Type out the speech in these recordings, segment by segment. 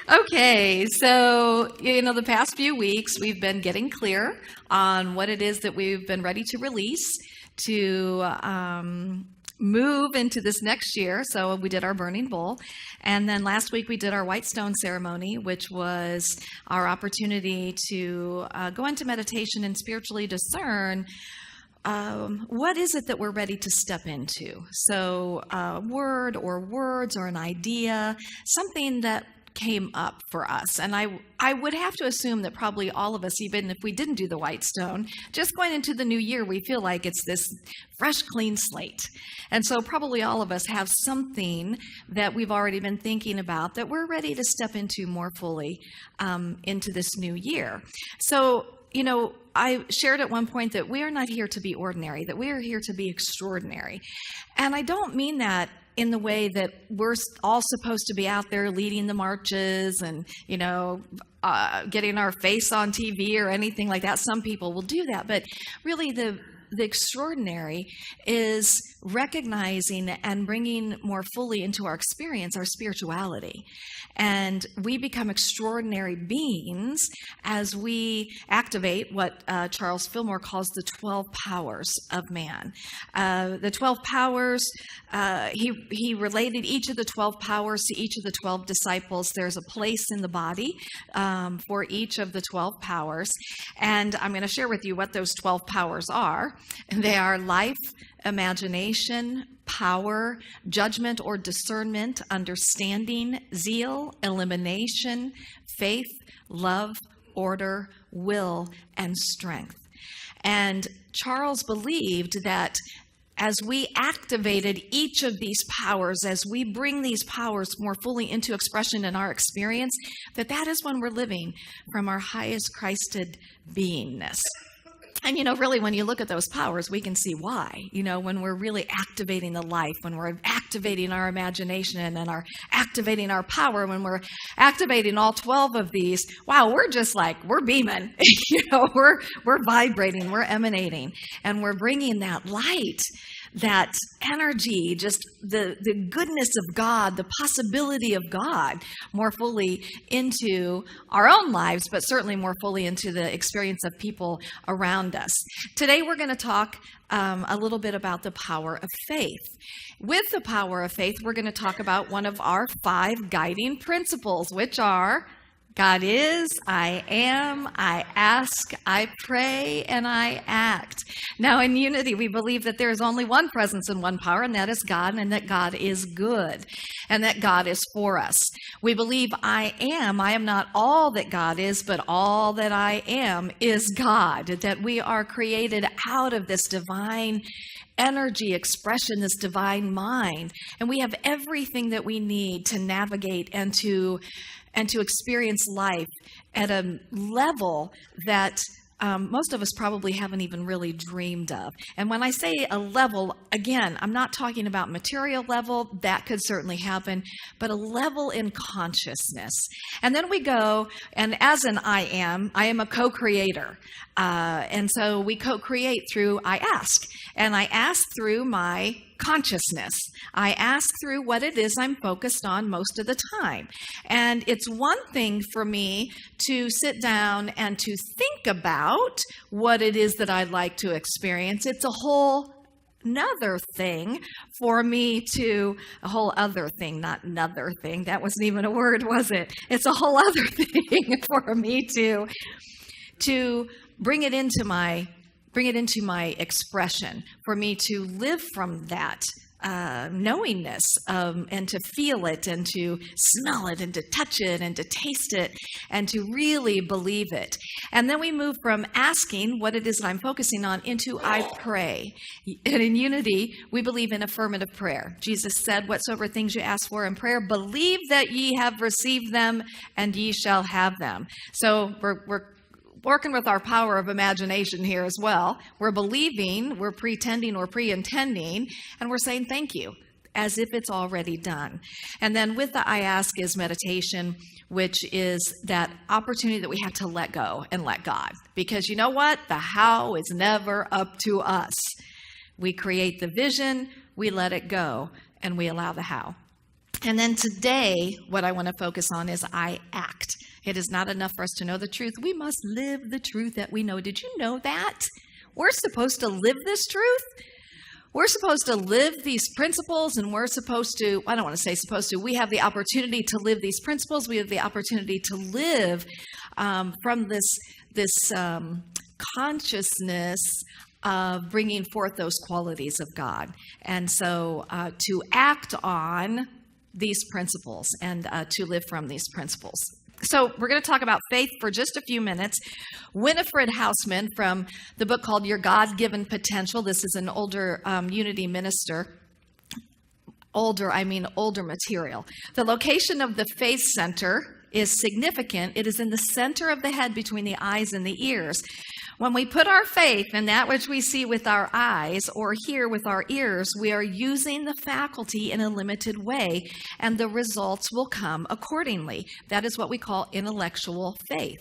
Okay, so, the past few weeks we've been getting clear on what it is that we've been ready to release to move into this next year. So we did our burning bowl. And then last week we did our white stone ceremony, which was our opportunity to go into meditation and spiritually discern what is it that we're ready to step into? So a word or words or an idea, something that came up for us. And I would have to assume that probably all of us, even if we didn't do the white stone, just going into the new year, we feel like it's this fresh, clean slate. And so probably all of us have something that we've already been thinking about that we're ready to step into more fully into this new year. So, I shared at one point that we are not here to be ordinary, that we are here to be extraordinary. And I don't mean that in the way that we're all supposed to be out there leading the marches and, getting our face on TV or anything like that. Some people will do that. But really the extraordinary is recognizing and bringing more fully into our experience our spirituality. And we become extraordinary beings as we activate what Charles Fillmore calls the 12 powers of man. The 12 powers, he related each of the 12 powers to each of the 12 disciples. There's a place in the body for each of the 12 powers. And I'm going to share with you what those 12 powers are. And they are life, imagination, power, judgment or discernment, understanding, zeal, elimination, faith, love, order, will, and strength. And Charles believed that as we activated each of these powers, as we bring these powers more fully into expression in our experience, that is when we're living from our highest Christed beingness. And, really, when you look at those powers, we can see why. When we're really activating the life, when we're activating our imagination and activating our power, when we're activating all 12 of these, wow, we're beaming. We're vibrating, we're emanating, and we're bringing that light, that energy, just the goodness of God, the possibility of God more fully into our own lives, but certainly more fully into the experience of people around us. Today we're going to talk a little bit about the power of faith. With the power of faith, we're going to talk about one of our 5 guiding principles, which are God is, I am, I ask, I pray, and I act. Now, in Unity, we believe that there is only one presence and one power, and that is God, and that God is good, and that God is for us. We believe I am not all that God is, but all that I am is God, that we are created out of this divine energy expression, this divine mind, and we have everything that we need to navigate and to experience life at a level that most of us probably haven't even really dreamed of. And when I say a level, again, I'm not talking about material level. That could certainly happen, but a level in consciousness. And then we go, and as an I am a co-creator. And so we co-create through I ask. And I ask through my consciousness. I ask through what it is I'm focused on most of the time. And it's one thing for me to sit down and to think about what it is that I'd like to experience. It's a whole another thing for me to, a whole other thing, not another thing. That wasn't even a word, was it? It's a whole other thing for me to bring it into my expression, for me to live from that knowingness and to feel it and to smell it and to touch it and to taste it and to really believe it. And then we move from asking what it is that I'm focusing on into I pray. And in Unity, we believe in affirmative prayer. Jesus said, whatsoever things you ask for in prayer, believe that ye have received them and ye shall have them. So we're working with our power of imagination here as well. We're believing, we're pretending, we're pre-intending, and we're saying thank you as if it's already done. And then with the I ask is meditation, which is that opportunity that we have to let go and let God. Because you know what? The how is never up to us. We create the vision, we let it go, and we allow the how. And then today, what I want to focus on is I act. It is not enough for us to know the truth. We must live the truth that we know. Did you know that? We're supposed to live this truth. We're supposed to live these principles, and we're supposed to, I don't want to say supposed to, we have the opportunity to live these principles. We have the opportunity to live from this consciousness of bringing forth those qualities of God. And so to act on these principles and to live from these principles. So we're going to talk about faith for just a few minutes. Winifred Hausman from the book called Your God-Given Potential. This is an older Unity minister. Older material. The location of the faith center is significant. It is in the center of the head between the eyes and the ears. When we put our faith in that which we see with our eyes or hear with our ears, we are using the faculty in a limited way, and the results will come accordingly. That is what we call intellectual faith.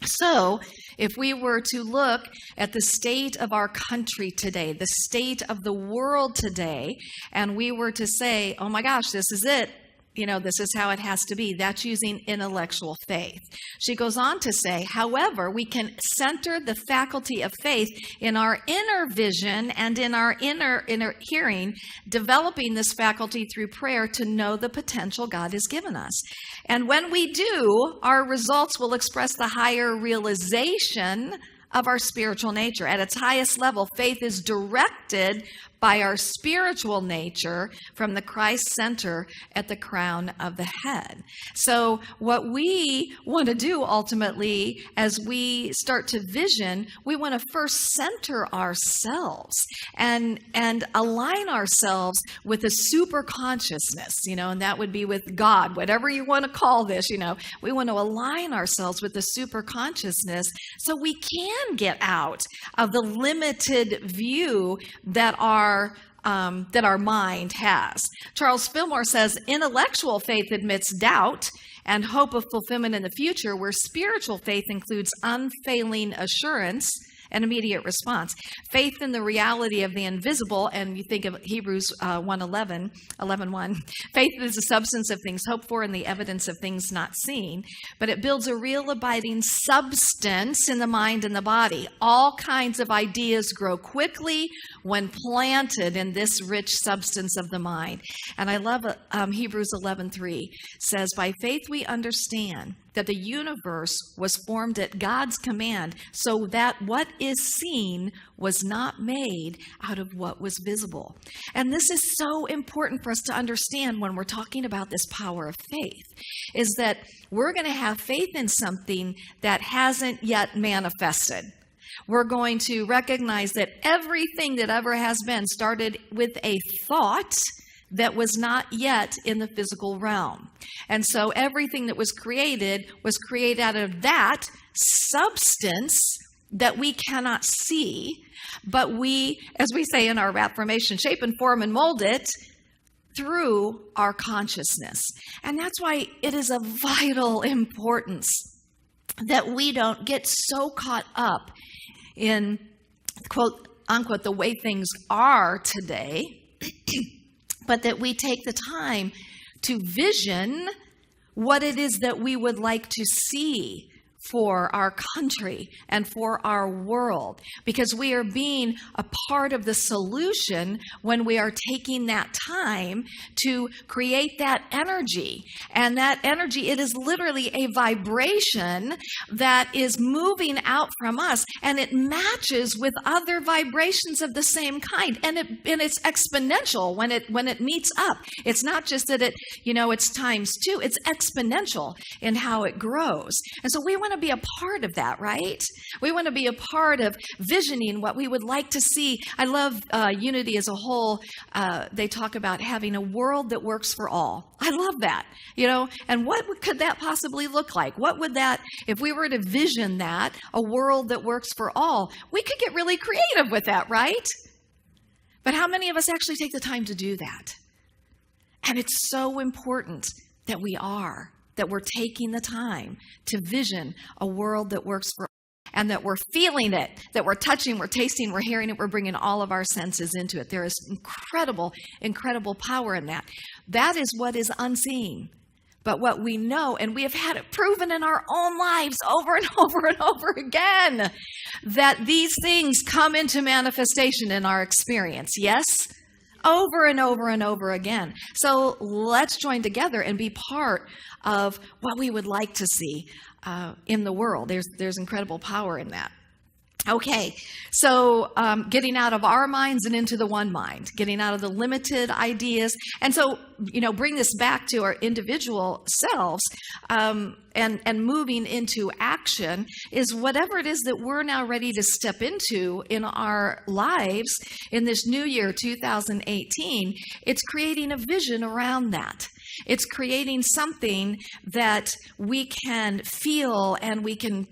So, if we were to look at the state of our country today, the state of the world today, and we were to say, oh my gosh, this is it. This is how it has to be. That's using intellectual faith. She goes on to say, however, we can center the faculty of faith in our inner vision and in our inner hearing, developing this faculty through prayer to know the potential God has given us. And when we do, our results will express the higher realization of our spiritual nature. At its highest level, faith is directed by our spiritual nature from the Christ center at the crown of the head. So what we want to do ultimately as we start to vision, we want to first center ourselves and align ourselves with a super consciousness, and that would be with God, whatever you want to call this, we want to align ourselves with the super consciousness so we can get out of the limited view that our mind has. Charles Fillmore says, intellectual faith admits doubt and hope of fulfillment in the future, where spiritual faith includes unfailing assurance and immediate response. Faith in the reality of the invisible, and you think of Hebrews 11:1. Faith is the substance of things hoped for and the evidence of things not seen, but it builds a real abiding substance in the mind and the body. All kinds of ideas grow quickly when planted in this rich substance of the mind. And I love Hebrews 11:3 says, by faith we understand that the universe was formed at God's command, so that what is seen was not made out of what was visible. And this is so important for us to understand when we're talking about this power of faith, is that we're going to have faith in something that hasn't yet manifested. We're going to recognize that everything that ever has been started with a thought that was not yet in the physical realm. And so everything that was created out of that substance that we cannot see, but we, as we say in our affirmation, shape and form and mold it through our consciousness. And that's why it is of vital importance that we don't get so caught up in, quote unquote, the way things are today, but that we take the time to vision what it is that we would like to see for our country and for our world, because we are being a part of the solution when we are taking that time to create that energy. And that energy, it is literally a vibration that is moving out from us, and it matches with other vibrations of the same kind, and it's exponential when it meets up. It's not just that it's times two, it's exponential in how it grows. And so we want to be a part of that, right? We want to be a part of visioning what we would like to see. I love Unity as a whole. They talk about having a world that works for all. I love that, and what could that possibly look like? What would that, if we were to vision that, a world that works for all, we could get really creative with that, right? But how many of us actually take the time to do that? And it's so important that we're taking the time to vision a world that works for all. and that we're feeling it, that we're touching, we're tasting, we're hearing it, we're bringing all of our senses into it. There is incredible, incredible power in that. That is what is unseen. But what we know, and we have had it proven in our own lives over and over and over again, that these things come into manifestation in our experience. Yes? Over and over and over again. So let's join together and be part of what we would like to see in the world. There's incredible power in that. Okay, so getting out of our minds and into the one mind, getting out of the limited ideas. And so, bring this back to our individual selves and moving into action is whatever it is that we're now ready to step into in our lives in this new year, 2018. It's creating a vision around that. It's creating something that we can feel and we can,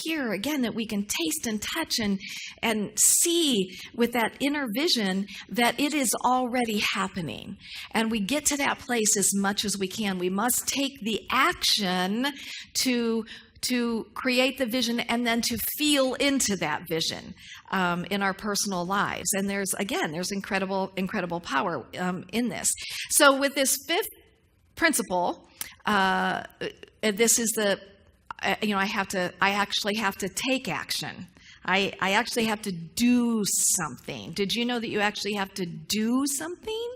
hear again, that we can taste and touch and see with that inner vision that it is already happening. And we get to that place as much as we can. We must take the action to create the vision and then to feel into that vision in our personal lives. And there's incredible, incredible power in this. So with this fifth principle, this is I actually have to take action. I actually have to do something. Did you know that you actually have to do something?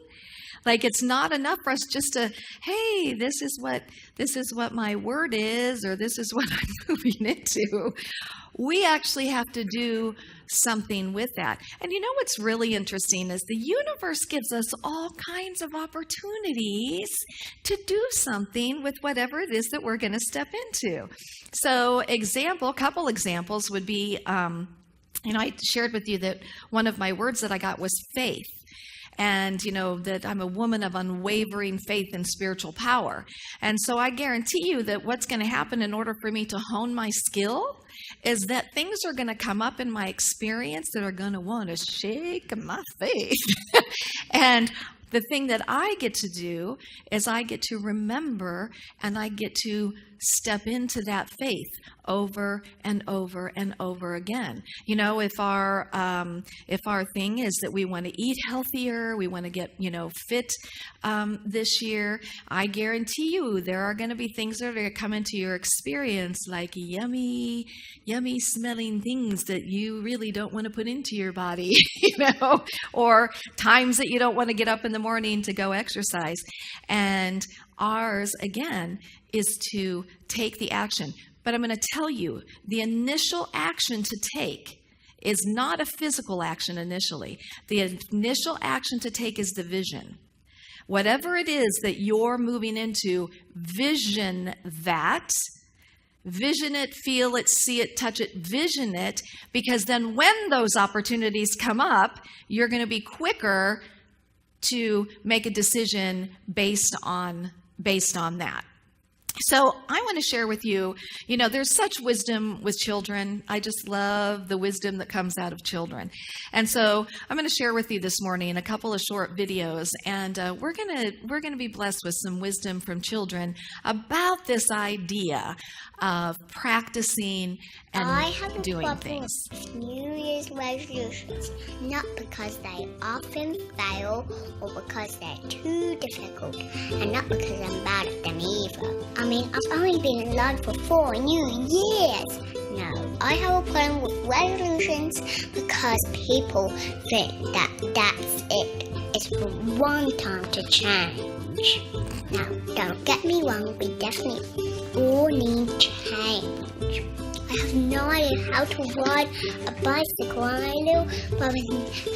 Like, it's not enough for us just to, hey, this is what my word is, or this is what I'm moving into. We actually have to do something with that. And what's really interesting is the universe gives us all kinds of opportunities to do something with whatever it is that we're going to step into. So couple examples would be, I shared with you that one of my words that I got was faith. And, that I'm a woman of unwavering faith and spiritual power. And so I guarantee you that what's going to happen in order for me to hone my skill is that things are going to come up in my experience that are going to want to shake my faith. And the thing that I get to do is I get to remember and I get to step into that faith over and over and over again. If our thing is that we want to eat healthier, we want to get, fit this year, I guarantee you there are going to be things that are going to come into your experience like yummy smelling things that you really don't want to put into your body, or times that you don't want to get up in the morning to go exercise. And ours, again, is to take the action. But I'm going to tell you, the initial action to take is not a physical action initially. The initial action to take is the vision. Whatever it is that you're moving into, vision that. Vision it, feel it, see it, touch it, vision it, because then when those opportunities come up, you're going to be quicker to make a decision based on that. So I want to share with you, there's such wisdom with children. I just love the wisdom that comes out of children. And so I'm going to share with you this morning a couple of short videos, and we're going to be blessed with some wisdom from children about this idea of practicing and doing things. With New Year's resolutions, not because they often fail or because they're too difficult, and not because I'm bad at them either. I've only been alive for 4 new years. No, I have a problem with resolutions because people think that that's it. It's for one time to change. Now, don't get me wrong, we definitely all need change. I have no idea how to ride a bicycle, and my little brother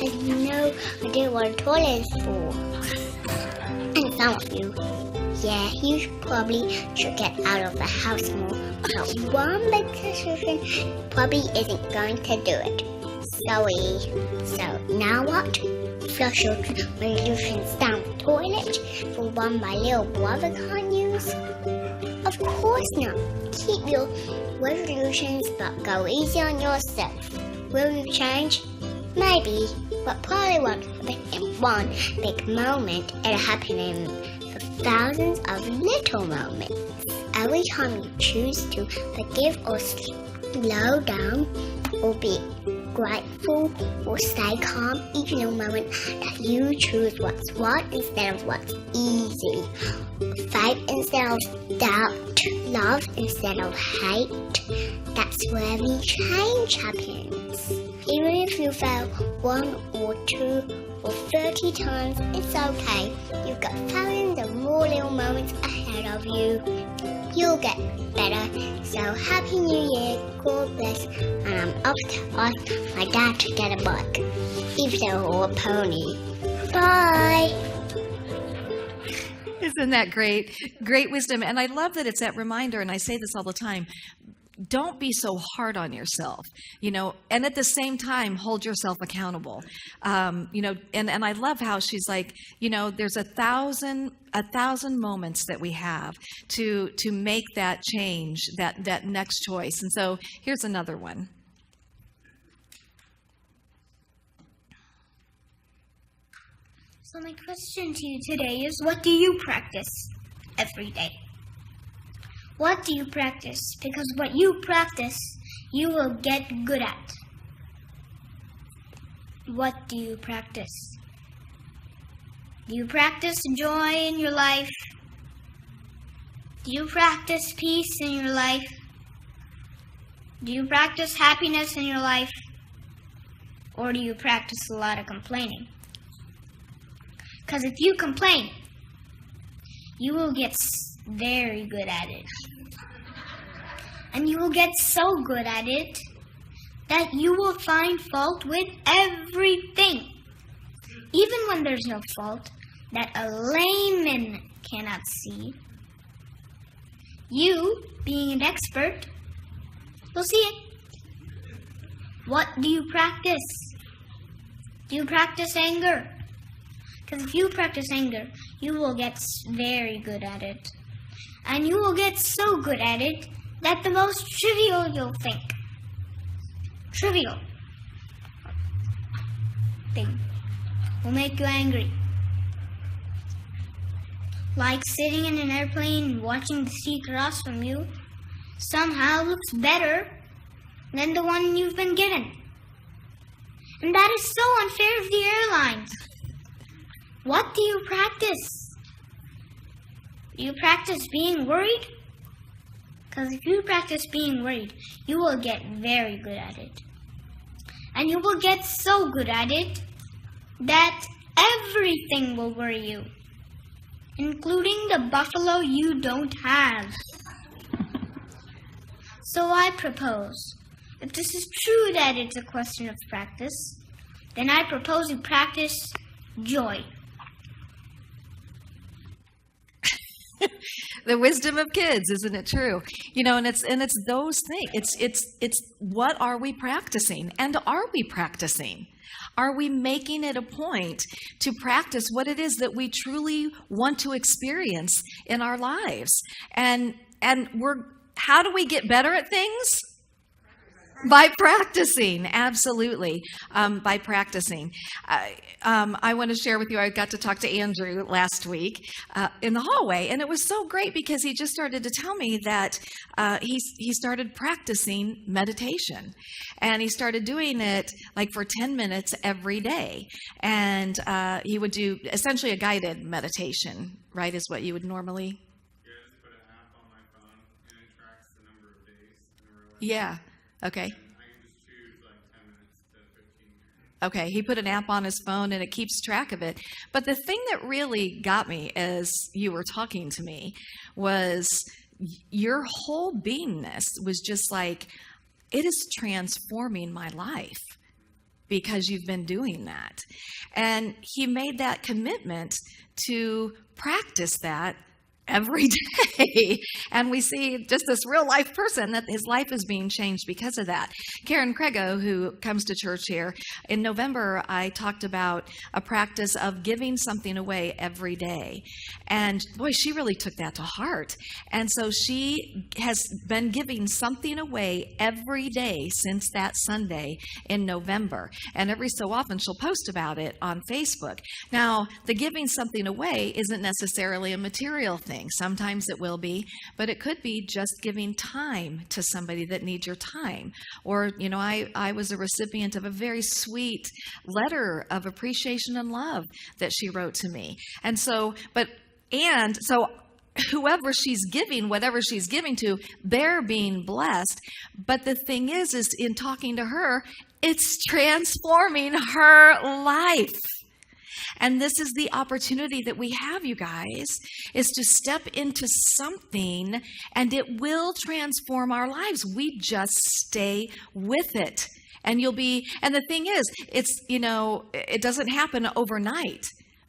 has no idea what a toilet is for. And some of you, you probably should get out of the house more. But one big resolution probably isn't going to do it. Sorry. So now what? Flush your resolutions down the toilet for one my little brother can't use? Of course not. Keep your resolutions, but go easy on yourself. Will you change? Maybe, but probably won't happen in one big moment. It'll happen in thousands of little moments. Every time you choose to forgive or low down or be grateful or stay calm even in a moment that you choose what's right instead of what's easy. Faith instead of doubt, love instead of hate. That's where the change happens. Even if you fail 1 or 2 or 30 times, it's okay. You've got thousands of more little moments ahead of you. You'll get better. So Happy New Year, God bless, and I'm off to ask my dad to get a bike, even though a pony. Bye! Isn't that great? Great wisdom. And I love that it's that reminder, and I say this all the time, don't be so hard on yourself, and at the same time, hold yourself accountable. And I love how she's like, there's a thousand moments that we have to make that change, that next choice. And so here's another one. So my question to you today is, what do you practice every day? What do you practice? Because what you practice, you will get good at. What do you practice? Do you practice joy in your life? Do you practice peace in your life? Do you practice happiness in your life? Or do you practice a lot of complaining? Because if you complain, you will get very good at it. And you will get so good at it that you will find fault with everything. Even when there's no fault that a layman cannot see. You, being an expert, will see it. What do you practice? Do you practice anger? Because if you practice anger, you will get very good at it. And you will get so good at it that the most trivial you'll think. Trivial thing will make you angry. Like sitting in an airplane and watching the sea across from you somehow looks better than the one you've been given. And that is so unfair of the airlines. What do you practice? Do you practice being worried? Because if you practice being worried, you will get very good at it. And you will get so good at it that everything will worry you, including the buffalo you don't have. So I propose, if this is true that it's a question of practice, then I propose you practice joy. The wisdom of kids, isn't it true? And it's those things. It's what are we practicing? And are we practicing? Are we making it a point to practice what it is that we truly want to experience in our lives? And how do we get better at things? By practicing, absolutely. By practicing. I want to share with you, I got to talk to Andrew last week in the hallway, and it was so great because he just started to tell me that he started practicing meditation. And he started doing it like for 10 minutes every day. And he would do essentially a guided meditation, right, is what you would normally... Put an app on my phone, and it tracks the number of days in a row. Yeah. Okay. And I can just choose like 10 minutes to 15 minutes. Okay, he put an app on his phone and it keeps track of it. But the thing that really got me as you were talking to me was your whole beingness was just like, it is transforming my life because you've been doing that. And he made that commitment to practice that every day. And we see just this real life person that his life is being changed because of that. Karen Crego, who comes to church here, in November, I talked about a practice of giving something away every day. And boy, she really took that to heart. And so she has been giving something away every day since that Sunday in November. And every so often she'll post about it on Facebook. Now, the giving something away isn't necessarily a material thing. thing. Sometimes it will be, but it could be just giving time to somebody that needs your time. Or, I was a recipient of a very sweet letter of appreciation and love that she wrote to me. And so whoever she's giving, whatever she's giving to, they're being blessed. But the thing is in talking to her, it's transforming her life. And this is the opportunity that we have, you guys, is to step into something and it will transform our lives. We just stay with it. And the thing is, it doesn't happen overnight.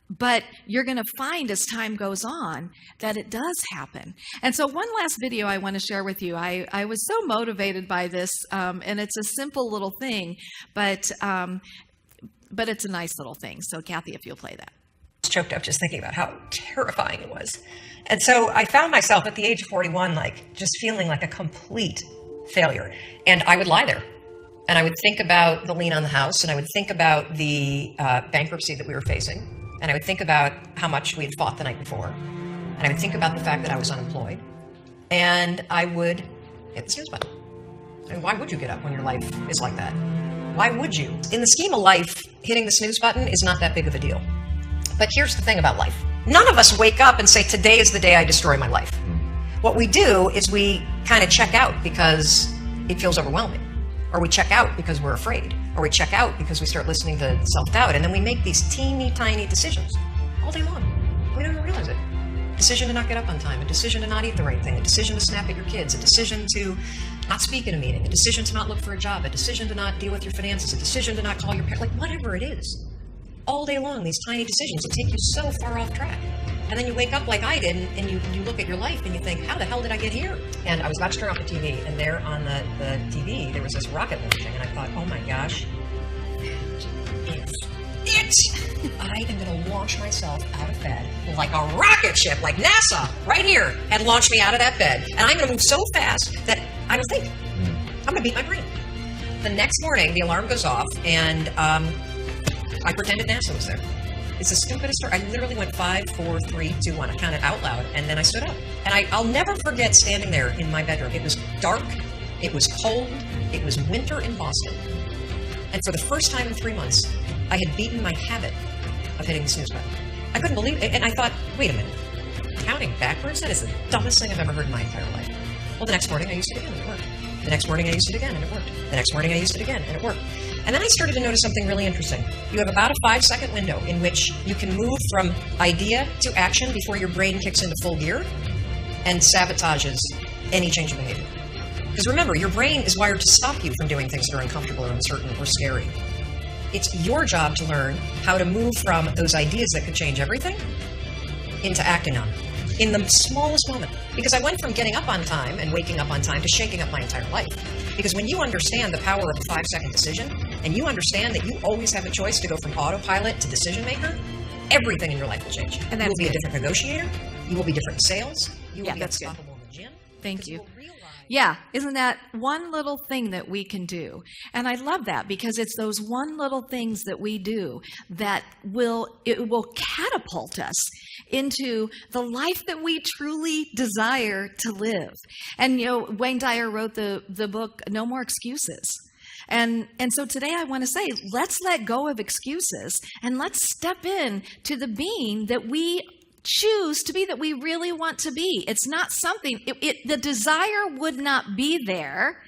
But you're going to find as time goes on that it does happen. And so one last video I want to share with you. I was so motivated by this, and it's a simple little thing, but it's a nice little thing. So Kathy, if you'll play that. Choked up just thinking about how terrifying it was. And so I found myself at the age of 41, just feeling like a complete failure. And I would lie there. And I would think about the lien on the house, and I would think about the bankruptcy that we were facing. And I would think about how much we had fought the night before. And I would think about the fact that I was unemployed. And I would hit the snooze button. And why would you get up when your life is like that? Why would you? In the scheme of life, hitting the snooze button is not that big of a deal. But here's the thing about life. None of us wake up and say, today is the day I destroy my life. What we do is we kind of check out because it feels overwhelming. Or we check out because we're afraid. Or we check out because we start listening to self-doubt. And then we make these teeny tiny decisions all day long. We don't even realize it. A decision to not get up on time, a decision to not eat the right thing, a decision to snap at your kids, a decision to not speak in a meeting, a decision to not look for a job, a decision to not deal with your finances, a decision to not call your parents, whatever it is. All day long, these tiny decisions that take you so far off track. And then you wake up like I did, and you look at your life and you think, how the hell did I get here? And I was about to turn off the TV, and there on the TV, there was this rocket launching, and I thought, oh my gosh, I am going to launch myself out of bed like a rocket ship, like NASA, right here, had launched me out of that bed. And I'm going to move so fast that I don't think. I'm going to beat my brain. The next morning, the alarm goes off, and I pretended NASA was there. It's the stupidest story. I literally went 5, 4, 3, 2, 1. I counted out loud, and then I stood up. And I'll never forget standing there in my bedroom. It was dark. It was cold. It was winter in Boston. And for the first time in 3 months, I had beaten my habit of hitting the snooze button. I couldn't believe it. And I thought, wait a minute. Counting backwards? That is the dumbest thing I've ever heard in my entire life. Well, the next morning I used it again, and it worked. The next morning I used it again, and it worked. The next morning I used it again, and it worked. And then I started to notice something really interesting. You have about a 5-second window in which you can move from idea to action before your brain kicks into full gear and sabotages any change in behavior. Because remember, your brain is wired to stop you from doing things that are uncomfortable or uncertain or scary. It's your job to learn how to move from those ideas that could change everything into acting on them in the smallest moment. Because I went from getting up on time and waking up on time to shaking up my entire life. Because when you understand the power of a 5-second decision, and you understand that you always have a choice to go from autopilot to decision maker, everything in your life will change. And you will be a different negotiator. You will be different in sales. You will be unstoppable in the gym. Thank you. Yeah, isn't that one little thing that we can do? And I love that because it's those one little things that we do that will catapult us into the life that we truly desire to live. And Wayne Dyer wrote the book No More Excuses. And so today I want to say, let's let go of excuses and let's step in to the being that we choose to be, that we really want to be. It's not something, the desire would not be there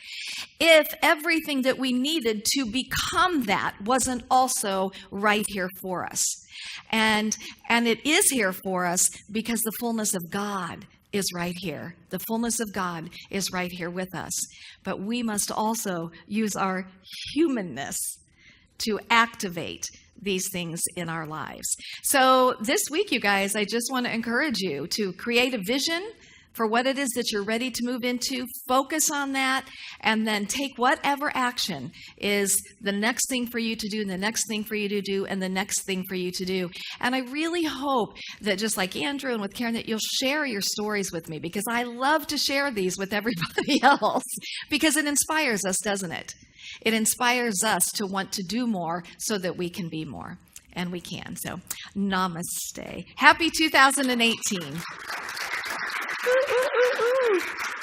if everything that we needed to become that wasn't also right here for us. And it is here for us because the fullness of God is right here. The fullness of God is right here with us. But we must also use our humanness to activate these things in our lives. So this week, you guys, I just want to encourage you to create a vision for what it is that you're ready to move into. Focus on that, and then take whatever action is the next thing for you to do, and the next thing for you to do, and the next thing for you to do. And I really hope that just like Andrew and with Karen, that you'll share your stories with me, because I love to share these with everybody else, because it inspires us, doesn't it? It inspires us to want to do more so that we can be more. And we can. So, namaste. Happy 2018. Ooh, ooh, ooh, ooh.